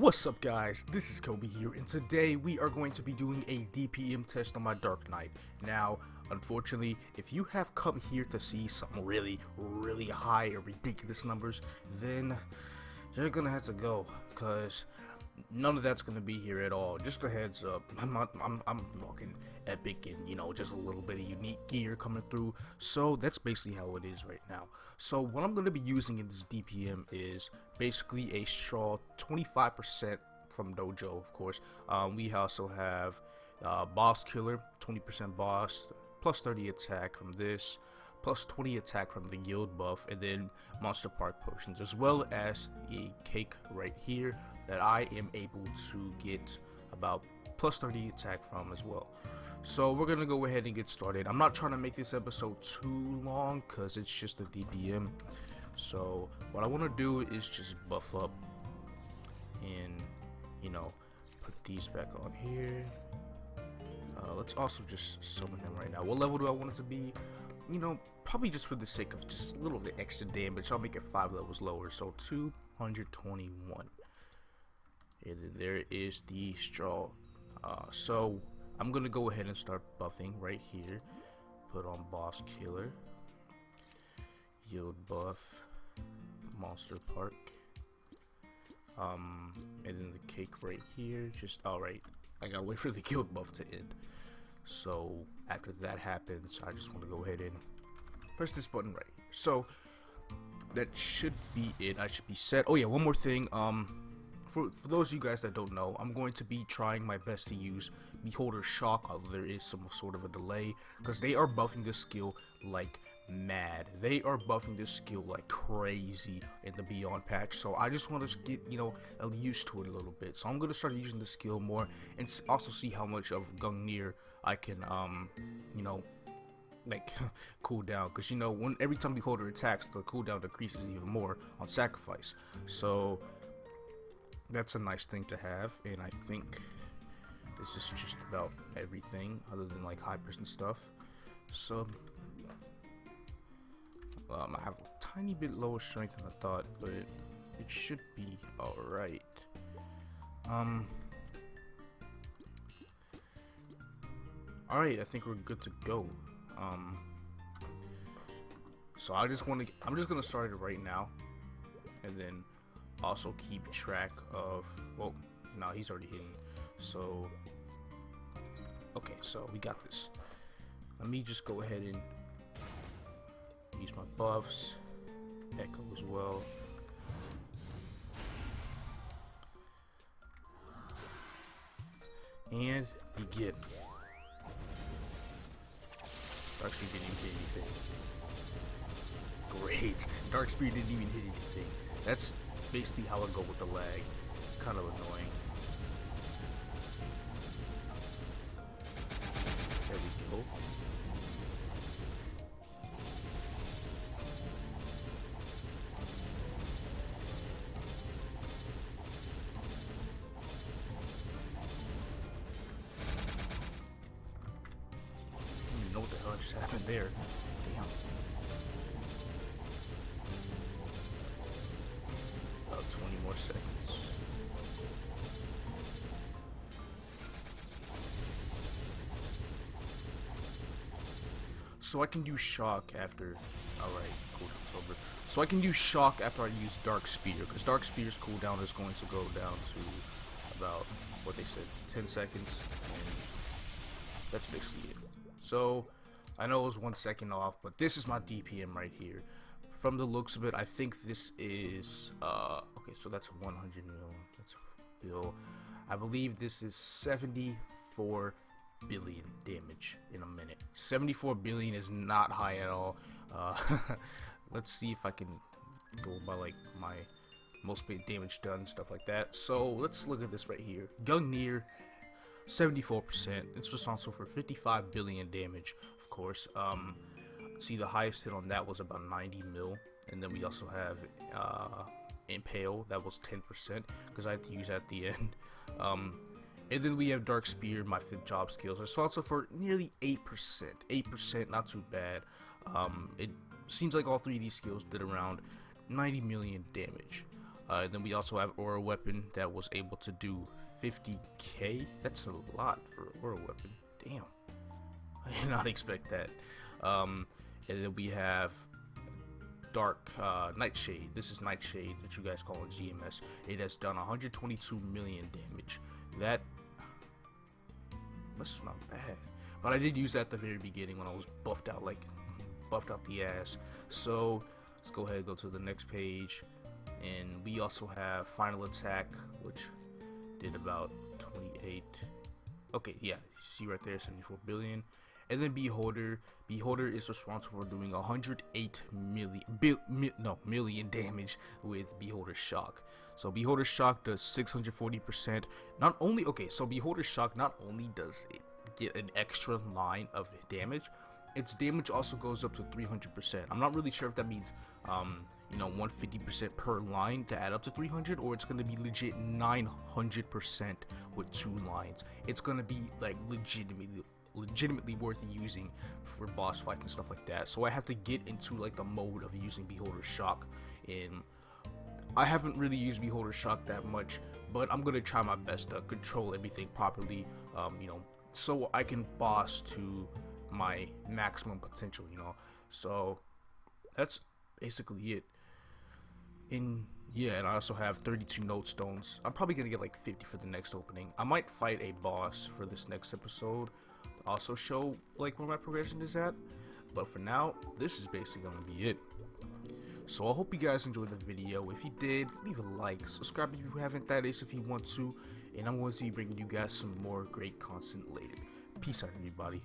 What's up guys, this is Kobe here, and today we are going to be doing a DPM test on my Dark Knight. Now, unfortunately, if you have come here to see some really high or ridiculous numbers, then you're gonna have to go, cause none of that's gonna be here at all. Just a heads up, I'm walking epic and just a little bit of unique gear coming through, so that's basically how it is right now. So what I'm going to be using in this DPM is basically a straw 25% from Dojo, of course. We also have boss killer, 20% boss, plus 30 attack from this, plus 20 attack from the guild buff, and then monster park potions, as well as a cake right here that I am able to get about plus 30 attack from as well. So we're gonna go ahead and get started. I'm not trying to make this episode too long because it's just a DPM. So what I want to do is just buff up and put these back on here. Let's also just summon him right now. What level do I want it to be? Probably just for the sake of just a little bit extra damage, I'll make it 5 levels lower, so 221. And then there is the straw. So I'm gonna go ahead and start buffing right here. Put on boss killer, yield buff, monster park, and then the cake right here. Just alright, I gotta wait for the guild buff to end. So after that happens, I just want to go ahead and press this button right here. So that should be it. I should be set. Oh yeah, one more thing. For those of you guys that don't know, I'm going to be trying my best to use Beholder Shock, although there is some sort of a delay, because they are buffing this skill like mad. They are buffing this skill like crazy in the Beyond patch, so I just want to get used to it a little bit. So I'm going to start using the skill more, and also see how much of Gungnir I can like cool down, because when every time Beholder attacks, the cooldown decreases even more on sacrifice. So that's a nice thing to have, and I think this is just about everything other than like high percent stuff. So I have a tiny bit lower strength than I thought, but it should be alright. Alright, I think we're good to go. So I'm just gonna start it right now, and then also keep track of, well, no, he's already hidden. So okay, so we got this. Let me just go ahead and use my buffs, echo as well. And begin. Dark Spear didn't even hit anything. Great. Dark Spear didn't even hit anything. That's basically how I go with the lag. Kind of annoying. There we go. I don't even know what the hell just happened there. Damn. About 20 more seconds. So I can do shock after. Alright, cooldown's over. So I can do shock after I use Dark Spear, because Dark Spear's cooldown is going to go down to about what they said, 10 seconds. And that's basically it. So I know it was 1 second off, but this is my DPM right here. From the looks of it, I think this is okay, so that's 100 mil. That's a bill. I believe this is 74 billion damage in a minute. 74 billion is not high at all. Let's see if I can go by like my most damage done, stuff like that. So let's look at this right here. Gungnir, 74%. It's responsible for 55 billion damage, of course. See, the highest hit on that was about 90 mil, and then we also have Impale, that was 10%, because I had to use that at the end. And then we have Dark Spear, my 5th job skills, responsible for nearly 8%. 8%, not too bad. It seems like all 3 of these skills did around 90 million damage. Then we also have aura weapon that was able to do 50k. That's a lot for aura weapon. Damn, I did not expect that. And then we have dark nightshade. This is nightshade that you guys call in GMS. It has done 122 million damage. That's not bad, but I did use that at the very beginning when I was buffed out the ass. So let's go ahead and go to the next page, and we also have final attack, which did about 28. Okay, yeah, see right there, 74 billion. And then beholder is responsible for doing 108 million damage with beholder shock. So beholder shock does 640%. So beholder shock not only does it get an extra line of damage, its damage also goes up to 300%. I'm not really sure if that means 150% per line to add up to 300, or it's gonna be legit 900% with 2 lines. It's gonna be like legitimately worth using for boss fights and stuff like that. So I have to get into like the mode of using beholder shock, and I haven't really used beholder shock that much, but I'm gonna try my best to control everything properly, so I can boss to my maximum potential, so that's basically it. And I also have 32 note stones. I'm probably gonna get like 50 for the next opening. I might fight a boss for this next episode to also show like where my progression is at, but for now this is basically gonna be it. So I hope you guys enjoyed the video. If you did, leave a like, subscribe if you haven't, that is if you want to, and I'm going to be bringing you guys some more great content later. Peace out, everybody.